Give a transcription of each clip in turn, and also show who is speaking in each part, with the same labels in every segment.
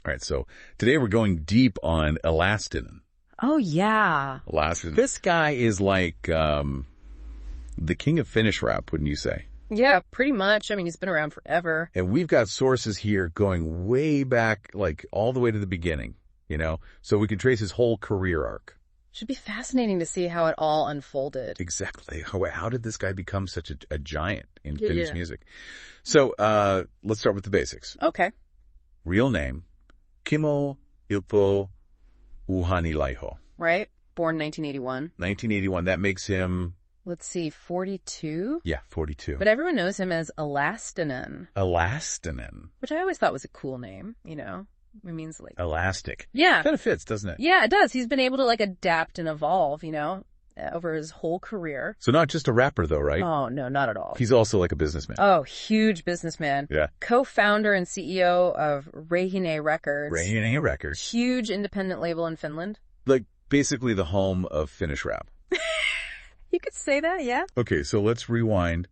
Speaker 1: All right, so today we're going deep on Elastinen.
Speaker 2: Oh, yeah.
Speaker 1: Elastinen. This guy is like the king of Finnish rap, wouldn't you say?
Speaker 2: Yeah, pretty much. I mean, he's been around forever.
Speaker 1: And we've got sources here going way back, like all the way to the beginning, you know? So we can trace his whole career arc.
Speaker 2: Should be fascinating to see how it all unfolded.
Speaker 1: Exactly. How did this guy become such a giant in Finnish music? So let's start with the basics.
Speaker 2: Okay.
Speaker 1: Real name, Kimmo Ilpo Uhanilaiho.
Speaker 2: Right? Born 1981.
Speaker 1: 1981. That makes him...
Speaker 2: Let's see, 42?
Speaker 1: Yeah, 42.
Speaker 2: But everyone knows him as Elastinen.
Speaker 1: Elastinen.
Speaker 2: Which I always thought was a cool name, you know? It means like...
Speaker 1: Elastic.
Speaker 2: Yeah.
Speaker 1: Kind of fits, doesn't it?
Speaker 2: Yeah, it does. He's been able to like adapt and evolve, you know, over his whole career.
Speaker 1: So not just a rapper though, right?
Speaker 2: Oh, no, not at all.
Speaker 1: He's also like a businessman.
Speaker 2: Oh, huge businessman.
Speaker 1: Yeah.
Speaker 2: Co-founder and CEO of Riveting Records.
Speaker 1: Riveting Records.
Speaker 2: Huge independent label in Finland.
Speaker 1: Like basically the home of Finnish rap.
Speaker 2: You could say that, yeah.
Speaker 1: Okay, so let's rewind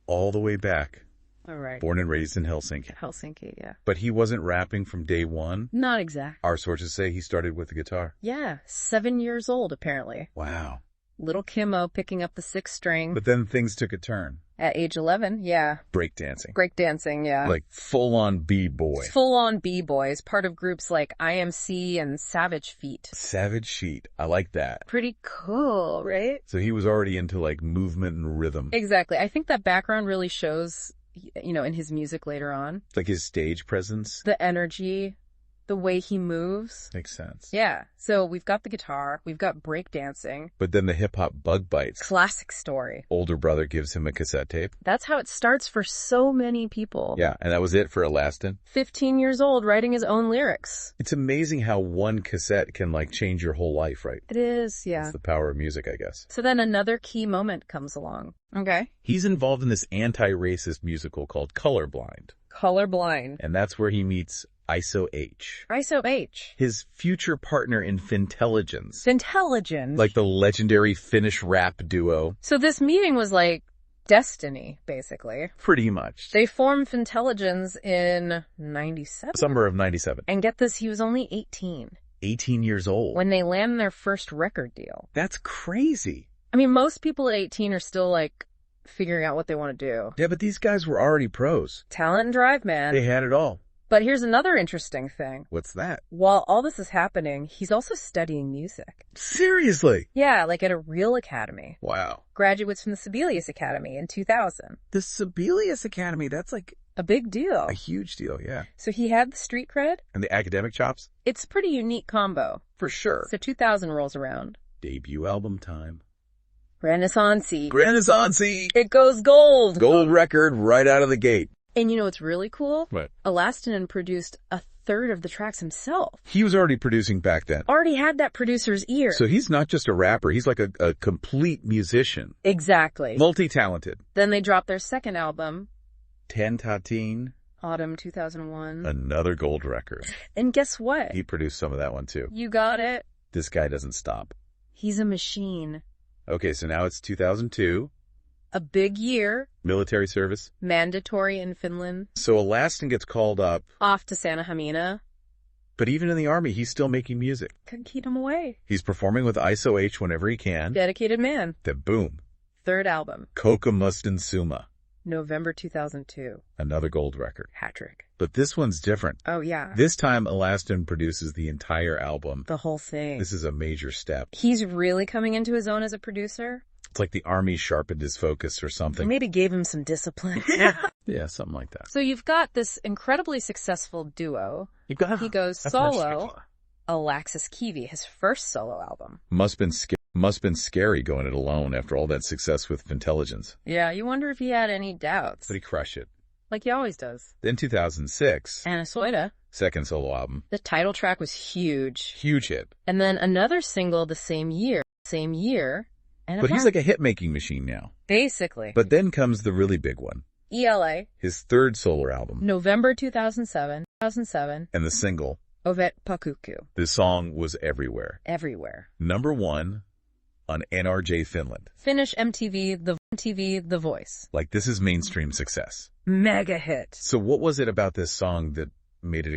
Speaker 1: all the way back.
Speaker 2: All right.
Speaker 1: Born and raised in Helsinki.
Speaker 2: Helsinki, yeah.
Speaker 1: But he wasn't rapping from day one?
Speaker 2: Not exact.
Speaker 1: Our sources say he started with the guitar.
Speaker 2: Yeah, 7 years old, apparently.
Speaker 1: Wow.
Speaker 2: Little Kimmo picking up the 6th string.
Speaker 1: But then things took a turn.
Speaker 2: At age 11, yeah.
Speaker 1: Breakdancing.
Speaker 2: Breakdancing, yeah.
Speaker 1: Like full-on B-boy.
Speaker 2: Full-on B-boys, part of groups like IMC and Savage Feet.
Speaker 1: Savage Feet. I like that.
Speaker 2: Pretty cool, right?
Speaker 1: So he was already into like movement and rhythm.
Speaker 2: Exactly. I think that background really shows, you know, in his music later on.
Speaker 1: Like his stage presence.
Speaker 2: The energy, the way he moves.
Speaker 1: Makes sense.
Speaker 2: Yeah. So we've got the guitar, we've got breakdancing.
Speaker 1: But then the hip-hop bug bites.
Speaker 2: Classic story.
Speaker 1: Older brother gives him a cassette tape.
Speaker 2: That's how it starts for so many people.
Speaker 1: Yeah, and that was it for Elastinen.
Speaker 2: 15 years old, writing his own lyrics.
Speaker 1: It's amazing how one cassette can like change your whole life, right?
Speaker 2: It is, yeah.
Speaker 1: It's the power of music, I guess.
Speaker 2: So then another key moment comes along. Okay.
Speaker 1: He's involved in this anti-racist musical called Colorblind.
Speaker 2: Colorblind.
Speaker 1: And that's where he meets ISO H.
Speaker 2: ISO H.
Speaker 1: His future partner in Fintelligence.
Speaker 2: Fintelligence.
Speaker 1: Like the legendary Finnish rap duo.
Speaker 2: So this meeting was like destiny, basically.
Speaker 1: Pretty much.
Speaker 2: They formed Fintelligence in 97.
Speaker 1: Summer of 97.
Speaker 2: And get this, he was only 18.
Speaker 1: 18 years old.
Speaker 2: When they land their first record deal.
Speaker 1: That's crazy.
Speaker 2: I mean, most people at 18 are still like figuring out what they want to do.
Speaker 1: Yeah, but these guys were already pros.
Speaker 2: Talent and drive, man.
Speaker 1: They had it all.
Speaker 2: But here's another interesting thing.
Speaker 1: What's that?
Speaker 2: While all this is happening, he's also studying music.
Speaker 1: Seriously?
Speaker 2: Yeah, like at a real academy.
Speaker 1: Wow.
Speaker 2: Graduates from the Sibelius Academy in 2000.
Speaker 1: The Sibelius Academy, that's like
Speaker 2: a big deal.
Speaker 1: A huge deal, yeah.
Speaker 2: So he had the street cred.
Speaker 1: And the academic chops?
Speaker 2: It's a pretty unique combo.
Speaker 1: For sure.
Speaker 2: So 2000 rolls around.
Speaker 1: Debut album time.
Speaker 2: Renaissance-y.
Speaker 1: Renaissance-y.
Speaker 2: It goes gold.
Speaker 1: Gold record right out of the gate.
Speaker 2: And you know what's really cool?
Speaker 1: What?
Speaker 2: Elastinen produced a third of the tracks himself.
Speaker 1: He was already producing back then.
Speaker 2: Already had that producer's ear.
Speaker 1: So he's not just a rapper. He's like a complete musician.
Speaker 2: Exactly.
Speaker 1: Multi-talented.
Speaker 2: Then they dropped their second album.
Speaker 1: Tentatin.
Speaker 2: Autumn 2001.
Speaker 1: Another gold record.
Speaker 2: And guess what?
Speaker 1: He produced some of that one too.
Speaker 2: You got it.
Speaker 1: This guy doesn't stop.
Speaker 2: He's a machine.
Speaker 1: Okay, so now it's 2002.
Speaker 2: A big year.
Speaker 1: Military service.
Speaker 2: Mandatory in Finland.
Speaker 1: So Elastinen gets called up.
Speaker 2: Off to Sanahamina.
Speaker 1: But even in the army, he's still making music.
Speaker 2: Couldn't keep him away.
Speaker 1: He's performing with ISO H whenever he can.
Speaker 2: Dedicated man.
Speaker 1: Then boom.
Speaker 2: Third album.
Speaker 1: Kokemusten Suma.
Speaker 2: November 2002.
Speaker 1: Another gold record.
Speaker 2: Hat trick.
Speaker 1: But this one's different.
Speaker 2: Oh, yeah.
Speaker 1: This time, Elastinen produces the entire album.
Speaker 2: The whole thing.
Speaker 1: This is a major step.
Speaker 2: He's really coming into his own as a producer.
Speaker 1: It's like the army sharpened his focus or something.
Speaker 2: Maybe gave him some discipline.
Speaker 1: Yeah, something like that.
Speaker 2: So you've got this incredibly successful duo.
Speaker 1: He goes
Speaker 2: solo. Alexis Kivi, his first solo album.
Speaker 1: Must been scary going it alone after all that success with Fintelligence.
Speaker 2: Yeah, you wonder if he had any doubts.
Speaker 1: But he crushed it.
Speaker 2: Like he always does.
Speaker 1: Then 2006.
Speaker 2: Anasoida.
Speaker 1: Second solo album.
Speaker 2: The title track was huge.
Speaker 1: Huge hit.
Speaker 2: And then another single the same year.
Speaker 1: But he's like a hit-making machine now.
Speaker 2: Basically.
Speaker 1: But then comes the really big one.
Speaker 2: ELA.
Speaker 1: His third solo album.
Speaker 2: November 2007.
Speaker 1: And the single.
Speaker 2: Ovet Pakuku.
Speaker 1: This song was everywhere.
Speaker 2: Everywhere.
Speaker 1: Number 1 on NRJ Finland.
Speaker 2: Finnish MTV, The Voice.
Speaker 1: Like this is mainstream success.
Speaker 2: Mega hit.
Speaker 1: So what was it about this song that made it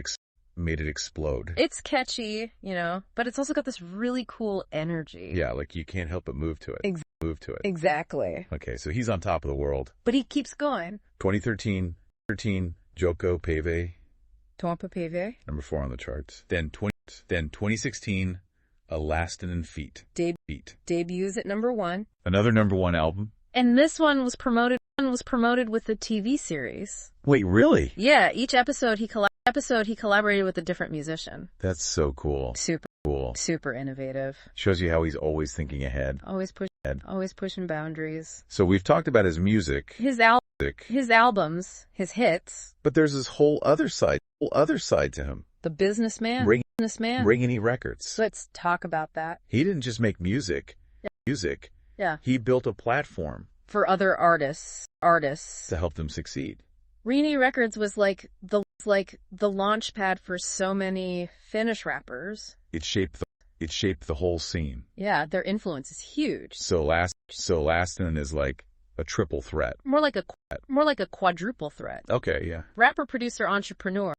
Speaker 1: made it explode.
Speaker 2: It's catchy, you know, but it's also got this really cool energy.
Speaker 1: Yeah, like you can't help but move to it. Move to it.
Speaker 2: Exactly.
Speaker 1: Okay, so he's on top of the world.
Speaker 2: But he keeps going.
Speaker 1: 2013, Joko Pave,
Speaker 2: Tompa Pave.
Speaker 1: number 4 on the charts. Then 2016, Elastinen Feet.
Speaker 2: Debuts at number 1.
Speaker 1: Another number 1 album.
Speaker 2: And this one was promoted with the TV series.
Speaker 1: Wait, really?
Speaker 2: Yeah, each episode he collaborated with a different musician.
Speaker 1: That's so cool.
Speaker 2: Super
Speaker 1: Cool.
Speaker 2: super innovative.
Speaker 1: Shows you how he's always thinking ahead.
Speaker 2: Always pushing boundaries.
Speaker 1: So we've talked about his music.
Speaker 2: His albums, his hits.
Speaker 1: But there's this whole other side to him.
Speaker 2: The businessman.
Speaker 1: Ring Records.
Speaker 2: Let's talk about that.
Speaker 1: He didn't just make music.
Speaker 2: Yeah.
Speaker 1: He built a platform
Speaker 2: For other artists.
Speaker 1: to help them succeed.
Speaker 2: Rini Records was like the launch pad for so many Finnish rappers.
Speaker 1: It shaped the whole scene.
Speaker 2: Yeah, their influence is huge.
Speaker 1: So Elastinen is like a triple threat.
Speaker 2: More like a quadruple threat.
Speaker 1: Okay, yeah.
Speaker 2: Rapper, producer, entrepreneur.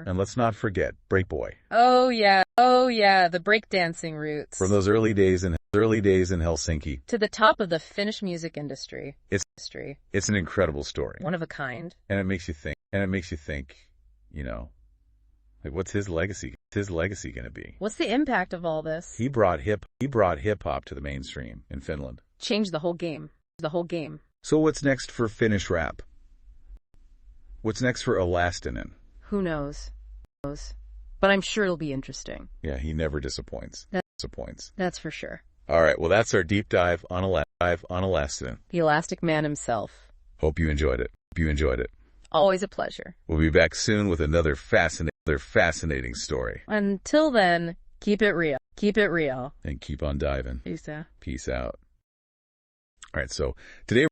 Speaker 1: And let's not forget Break Boy.
Speaker 2: Oh yeah, the breakdancing roots.
Speaker 1: From those early days in Helsinki
Speaker 2: to the top of the Finnish music industry.
Speaker 1: It's an incredible story.
Speaker 2: One of a kind.
Speaker 1: And it makes you think, you know, like what's his legacy? What's his legacy going to be?
Speaker 2: What's the impact of all this?
Speaker 1: He brought hip hop to the mainstream in Finland.
Speaker 2: Changed the whole game.
Speaker 1: So what's next for Finnish rap? What's next for Elastinen?
Speaker 2: Who knows? But I'm sure it'll be interesting.
Speaker 1: Yeah, he never disappoints.
Speaker 2: That's for sure.
Speaker 1: All right, well, that's our deep dive on Elastinen.
Speaker 2: The Elastic Man himself.
Speaker 1: Hope you enjoyed it.
Speaker 2: Always a pleasure.
Speaker 1: We'll be back soon with another fascinating story.
Speaker 2: Until then, keep it real.
Speaker 1: And keep on diving.
Speaker 2: Peace out.
Speaker 1: Peace out. All right, so today